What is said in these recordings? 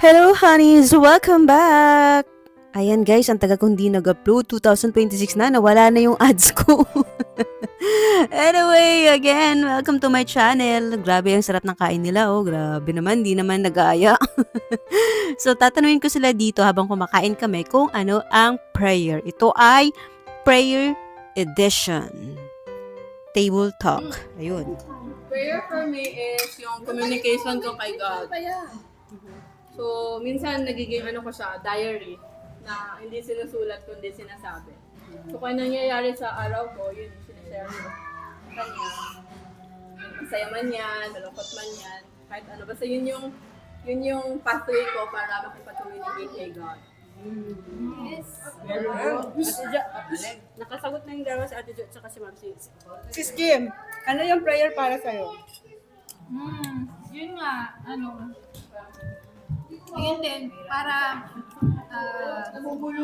Hello honeys! Welcome back! Ayan guys, ang taga kong di nag-upload. 2026 na, nawala na yung ads ko. Anyway, again, welcome to my channel. Grabe ang sarap ng kain nila, oh. Grabe naman, di naman nag-aaya. So, tatanungin ko sila dito habang kumakain kami kung ano ang prayer. Ito ay prayer edition. Table talk. Ayun. Prayer for me is yung communication ko kay God. So, minsan nagiging ko siya, diary, na hindi sinusulat kundi sinasabi. So, kung nangyayari sa araw ko, yun yung sinashare ko sa kanya. Masaya man yan, malungkot man yan, kahit ano. Basta yun yung pathway ko para makipag-communicate kay God. Yes. Nakasagot na yung dalawa si Ate Jo at si Ma'am Sis. Sis Kim, ano yung prayer para sa'yo? Yun nga, yun din, para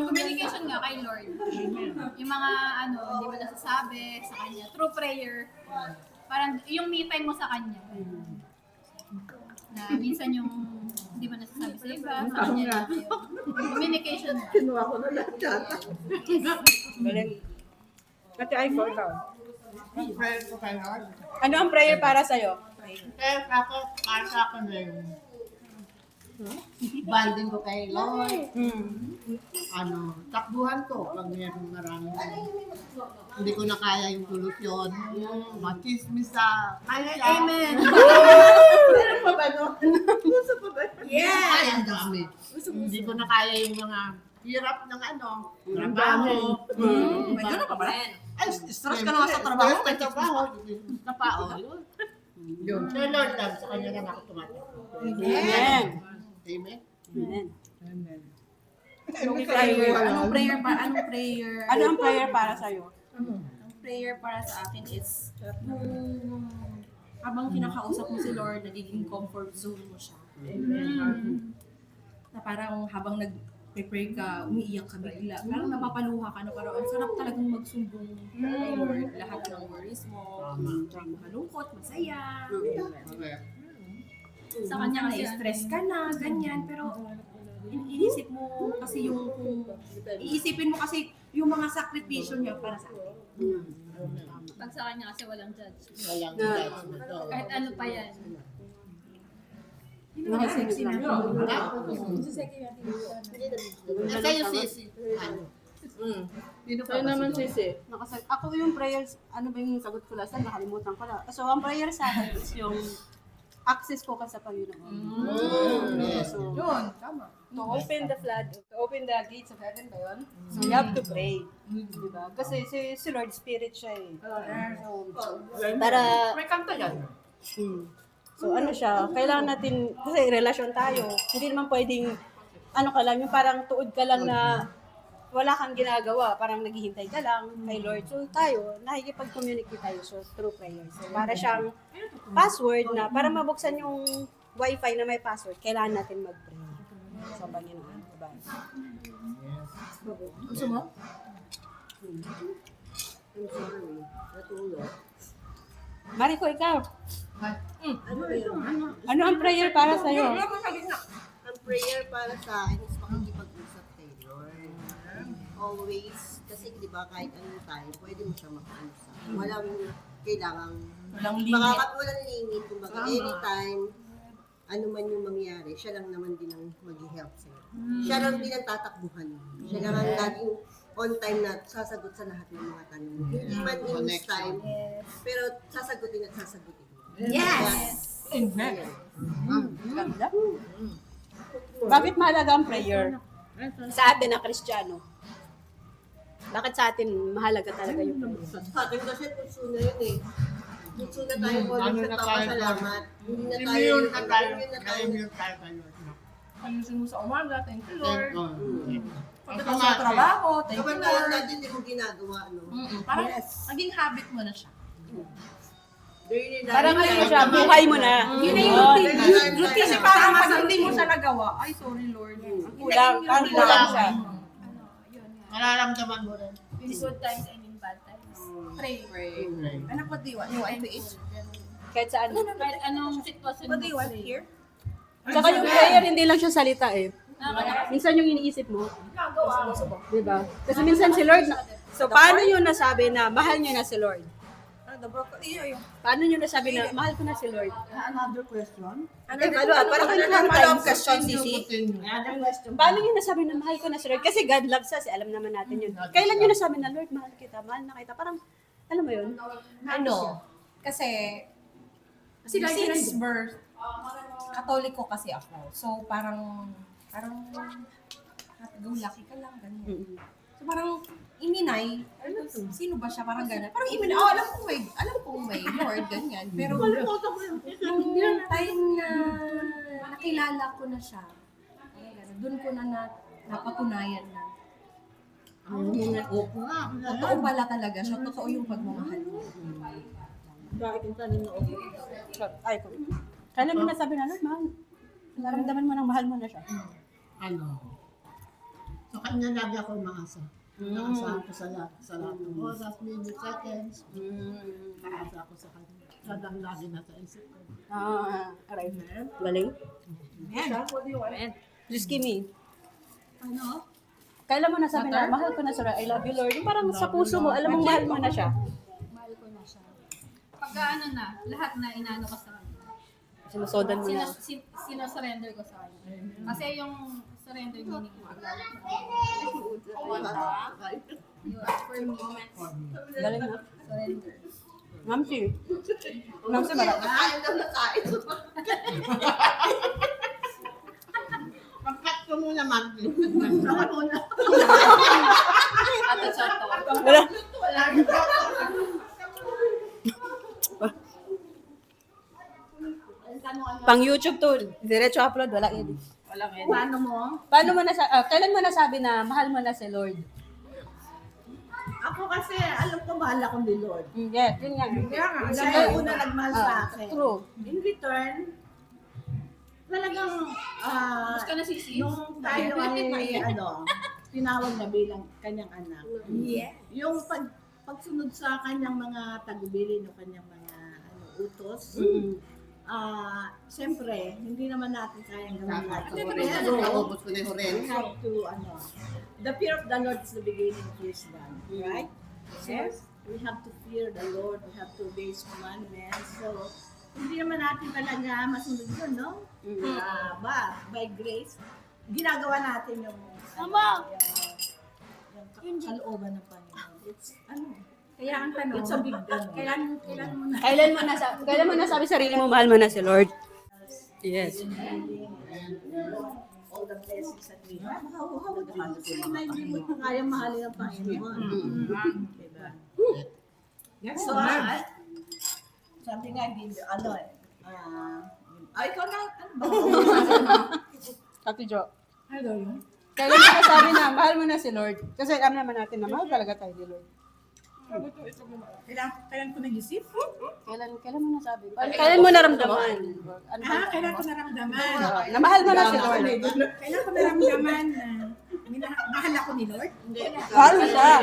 communication nga kay Lord. Yung mga hindi mo nasasabi sa Kanya, through prayer, parang yung me time mo sa Kanya. Na minsan yung hindi mo nasasabi sa iba, sa Kanya lang yung communication mo. Kinuha ko na lahat yata. Galing. Ate Aiko, ikaw. Prayer ko kay Lord. Ano ang prayer para sa'yo? Kaya ako, para sa akin na yung banding ko kay Lord. Takbuhan ko pag mayroong maraming hindi ko na kaya yung solusyon. Machismis sa kaya siya. Amen! Meron pa ba no? Gusto pa ba? Ay, ang dami. Hindi ko na kaya yung mga hirap ng trabaho. May gano'n ka pala? Ay, stress ka naman sa trabaho. Sa trabaho. Sa pao. Yun. Sa Lord lang, sa kanya lang ako tumatakbo. Amen. Amen. Amen. Anong prayer? Anong prayer? Ano ang prayer para sa'yo? Ang prayer para sa akin is yung habang kinakausap mo si Lord, nagiging comfort zone mo siya. Na parang habang nag-pray ka, umiiyak ka bigla. Parang napapaluha ka na parang ang sarap talagang magsumbong kay Lord. Lahat ng worries mo, malungkot, masaya. Sa kanya na-stress ka na, ganyan. Pero inisip mo kasi iisipin mo kasi yung mga sakripisyo niya para sa akin. Pag sa Kanya kasi walang judgment. Walang judgment. Kahit ano pa yan. Nakasexy na. Sa'yo, sisi. Sa'yo naman Sisi. Ako yung prayers, ano ba yung sagot ko last time? Nakalimutan ko na. So, ang prayer sa akin is yung access ko ka sa Panginoon. So, Yun, tama. To open the gates of heaven ba yun? So, you have to pray. Diba? Kasi si Lord, spirit siya eh. Para, May kanta yan. so ano siya, kailangan natin, kasi relasyon tayo, hindi naman pwedeng, ka lang, yung parang tuod ka lang na wala kang ginagawa, parang naghihintay ka lang kay Lord. So tayo, nakikipag-communicate tayo through prayer. So para siyang password na, para mabuksan yung wifi na may password, kailangan natin mag-pray sa Panginoon. Diba? Gusto mo? Mariko, ikaw. Ano ang prayer para sa'yo? Ang prayer para sa akin is makikipag-usap kay Lord. Always. Kasi di ba kahit anong time, pwede mo siya makausap. Walang kailangang, walang limit. Kumbaga anytime, ano man yung mangyari, siya lang naman din ang mag-help sa'yo. Siya lang din ang tatakbuhan mo. Siya lang ang laging on time na sasagot sa lahat ng mga tanong mo. Hindi man in this time, pero sasagutin at sasagutin. Yes! Ganda. Bakit mahalaga ang prayer? Sa atin na Kristiyano. Bakit sa atin mahalaga talaga yung prayer? Sa akin kasi puso na yun eh. Puso na tayo po Ano sa na tayo? papasalamat. Hindi na tayo. Immune na tayo. Immune na tayo. Immune tayo kayo. Ayusin mo sa umaga, thank you Lord. Pagkatapos Sa trabaho, thank you Kapag Lord. nalang natin hindi mo ginagawa, no? Parang naging habit mo na siya. Parang ano siya, buhay mo na. Yun na yung routine. Kasi parang pag hindi mo siya nagawa, ay sorry Lord. Kulang, parang kulang siya. Mararamdaman mo rin. In good times and in bad times. Pray. Anak, what do you want? You want to eat? Kahit saan. Kahit anong sitwasyon What do you want pray. here? Tsaka yung prayer, hindi lang siya salita eh. Minsan yung iniisip mo. Diba? Kasi minsan si Lord, so paano nyo nasabi na mahal nyo na si Lord? Paano nyo nasabi na mahal ko na si Lord? Another question? Parang follow-up question, Sisi. Paano nyo nasabi na mahal ko na si Lord? Kasi God loves us, alam naman natin yun. Kailan nyo nasabi na Lord, mahal kita, mahal na kita? Parang, alam mo yun? Kasi since birth, Katoliko kasi ako. So, parang happy-go-lucky ka lang, ganyan. So, parang, iminay, sino ba siya? Parang gano'n. Parang iminay, alam kong may Lord, ganyan. Pero, yung time na nakilala ko na siya, doon ko na napatunayan na Opo nga. totoo pala talaga siya. Totoo yung pagmamahal mo. Ay, kailan mo nasabi na Lord, mahal? Naramdaman mo ng mahal mo na siya. Sa kanya lagi ako umaasa. Naasahan ko sa lahat ng oras, minutes, seconds. Naaasa ko sa kanya. Sadang lagi nasa isip ko. Aray. Galing. Just give me. Kailan mo nasabi na mahal ko na siya, I love you Lord? Yung parang sa puso mo, alam mong mahal mo na siya. Mahal ko na siya. Pagka lahat na inaano ko sa kanya. Sinusodan mo na. Sino-surrender ko sa kanya. Kasi yung surrender meaning ko. You ask for me. Galing na. Surrender. Mamsi. Mamsi ba? Pagkat ko muna, Magdi. Saka muna. At soto. Wala. Pang YouTube to. Diretso upload, wala edit. Paano mo? Kailan mo nasabi na mahal mo na si Lord? Ako kasi, alam ko mahal ako ni Lord. Yes, yun nga. Kaya nga, siya yung una nagmahal sa akin. True. In return, talagang, Gusto ka na sisi? nung tayo ay, tinawag na bilang kanyang anak. Yung pagsunod sa kanyang mga tagubilin o kanyang mga utos, siyempre, hindi naman natin kayang gawin lahat. We have to, the fear of the Lord is the beginning of wisdom, right? Yes. We have to fear the Lord, we have to obey His commandments. So, hindi naman natin talaga masunod yun, no? By grace, ginagawa natin yung kalooban ng Panginoon. It's, kaya ang tanong, it's a big kailan mo na? Kailan mo nasabi sarili mo mahal mo na si Lord? Yes. All the blessings that we have. How would you say na hindi mo kaya mahalin ang Panginoon? Diba? So, sabi nga, ikaw na, Ate Jo. Kailan mo nasabi na mahal mo na si Lord? Kasi alam naman natin na mahal talaga tayo ni Lord. Kailan ko nag-isip? Kailan mo nasabi? Kailan mo naramdaman? Kailan ko naramdaman? Na mahal mo na si Lord. Kailan ko naramdaman na mahal ako ni Lord? Mahal mo siya.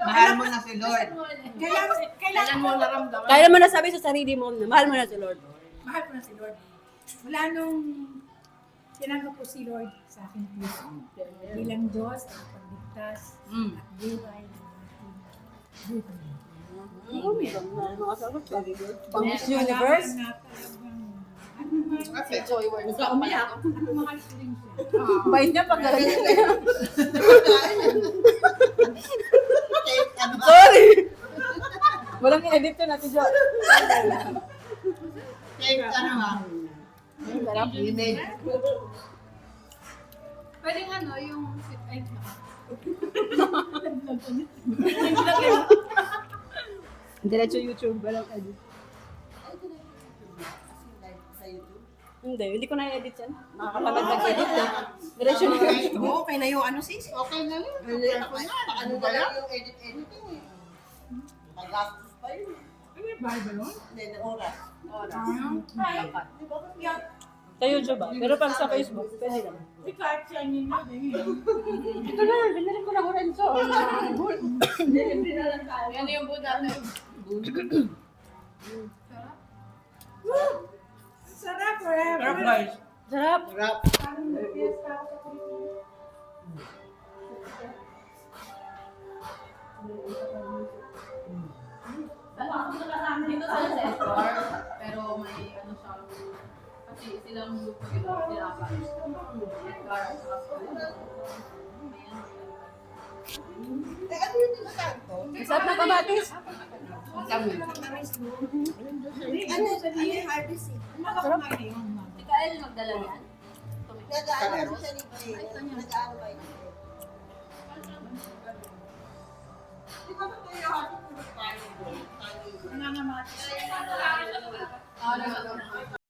mahal mo na si Lord. Kailan mo naramdaman? Kailan mo nasabi sa sarili mo na mahal mo na si Lord? Mahal ko na si Lord. Wala nung tinanggap ko si Lord sa akin bilang Diyos, ang pagligtas, at buhay. Pang Miss Universe? Ikaw umiyak. Mahal ko rin siya. Bait niya pag nalagyan niya. Okay, ano ba? Sorry! Walang edit yun, Ate Jo. Okay, ano ba? Image. Pwedeng yung ay, Diretso YouTube, walang edit. Hindi ko na-edit yan. Nakakatamad mag-edit eh. Diretso na yun. Okay na yung sis? Okay na yun. Ano ba lang yung edit-editing eh. Magastos pa yun. Ano yung bahal ba nun? Hindi, na oras. Sa YouTube ba? Pero pag sa Facebook, pwede lang. Kahit siya yun na. Ito na, binalik ko lang Lorenzo. yan yung buo natin. Sarap forever. Sarap. Sarap. Dito sa Escor, pero may ano siya, kasi silang grupo yung tinapa. Escor at saka Escor. Ano yung tinatanto? Sarap ng kamatis. Ano yung harvest eh? Ikael, magdala yan. Nag-ano siya ni Bay? Nag-ano ba yun? Di ba ba kayo hapon kung tayo? Nangangamat.